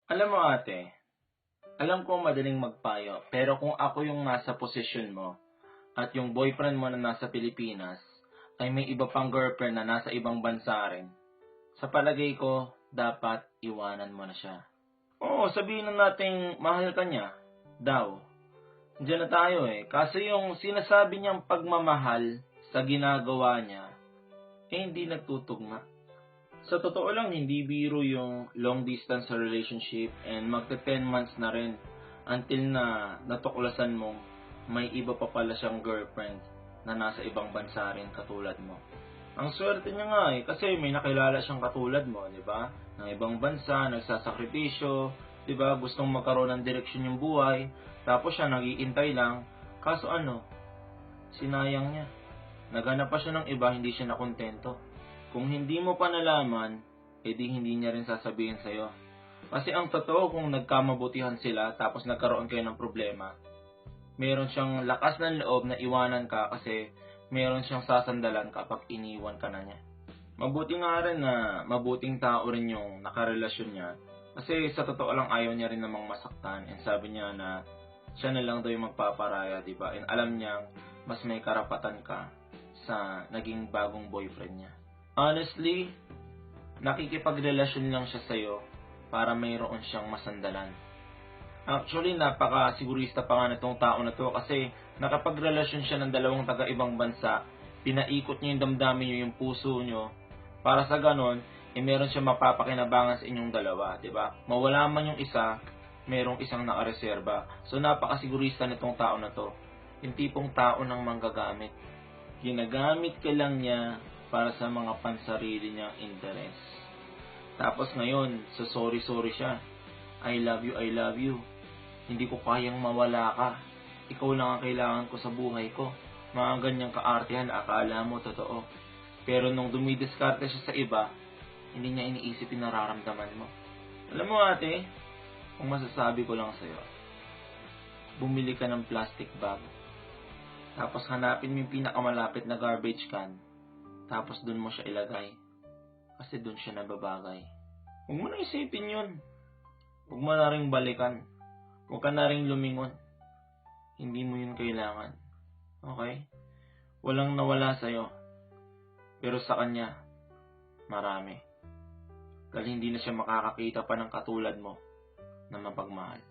Alam mo ate, alam ko madaling magpayo, pero kung ako yung nasa posisyon mo at yung boyfriend mo na nasa Pilipinas ay may iba pang girlfriend na nasa ibang bansa rin, sa palagay ko, dapat iwanan mo na siya. Oo, sabihin na nating mahal ka niya, daw. Diyan na tayo eh. Kasi yung sinasabi niyang pagmamahal sa ginagawa niya, hindi nagtutugma. Sa totoo lang, hindi biro yung long distance relationship and magta 10 months na rin until na natuklasan mong may iba pa pala siyang girlfriend na nasa ibang bansa rin katulad mo. Ang swerte niya nga eh, kasi may nakilala siyang katulad mo, di ba? Ng ibang bansa, nagsasakripisyo, di ba? Gustong magkaroon ng direksyon yung buhay, tapos siya nagiintay lang. Kaso ano, sinayang niya. Naghanap pa siya ng iba, hindi siya nakontento. Kung hindi mo pa nalaman, edi hindi niya rin sasabihin sa'yo. Kasi ang totoo kung nagkamabutihan sila tapos nagkaroon kayo ng problema, meron siyang lakas ng loob na iwanan ka kasi meron siyang sasandalan kapag iniwan ka na niya. Mabuti nga rin na mabuting tao rin yung nakarelasyon niya kasi sa totoo lang ayaw niya rin namang masaktan and sabi niya na siya na lang daw yung magpaparaya, di ba? And alam niyang mas may karapatan ka sa naging bagong boyfriend niya. Honestly, nakikipagrelasyon lang siya sa'yo para mayroon siyang masandalan. Actually, napaka-sigurista pa nga nitong tao na to kasi nakapagrelasyon siya ng dalawang taga-ibang bansa, pinaikot niyo yung damdamin niyo, yung puso niyo, para sa ganon, meron siya mapapakinabangan sa inyong dalawa, di ba? Mawala man yung isa, merong isang nakareserba. So, napakasigurista nitong tao na to. Yung tipong tao ng manggagamit. Ginagamit ka lang niya para sa mga pansarili niyang interes. Tapos ngayon, so sorry siya. I love you. Hindi ko kayang mawala ka. Ikaw lang ang kailangan ko sa buhay ko. Mga ganyang kaartihan, akala mo totoo. Pero nung dumidiskarte siya sa iba, hindi niya iniisip yung nararamdaman mo. Alam mo ate, kung masasabi ko lang sa'yo, bumili ka ng plastic bag. Tapos hanapin mo yung pinakamalapit na garbage can. Tapos dun mo siya ilagay. Kasi dun siya nababagay. Huwag mo na isipin yun. Huwag mo na rin balikan. Huwag ka na rin lumingon. Hindi mo yun kailangan. Okay? Walang nawala sa'yo. Pero sa kanya, marami. Dahil hindi na siya makakakita pa ng katulad mo na mapagmahal.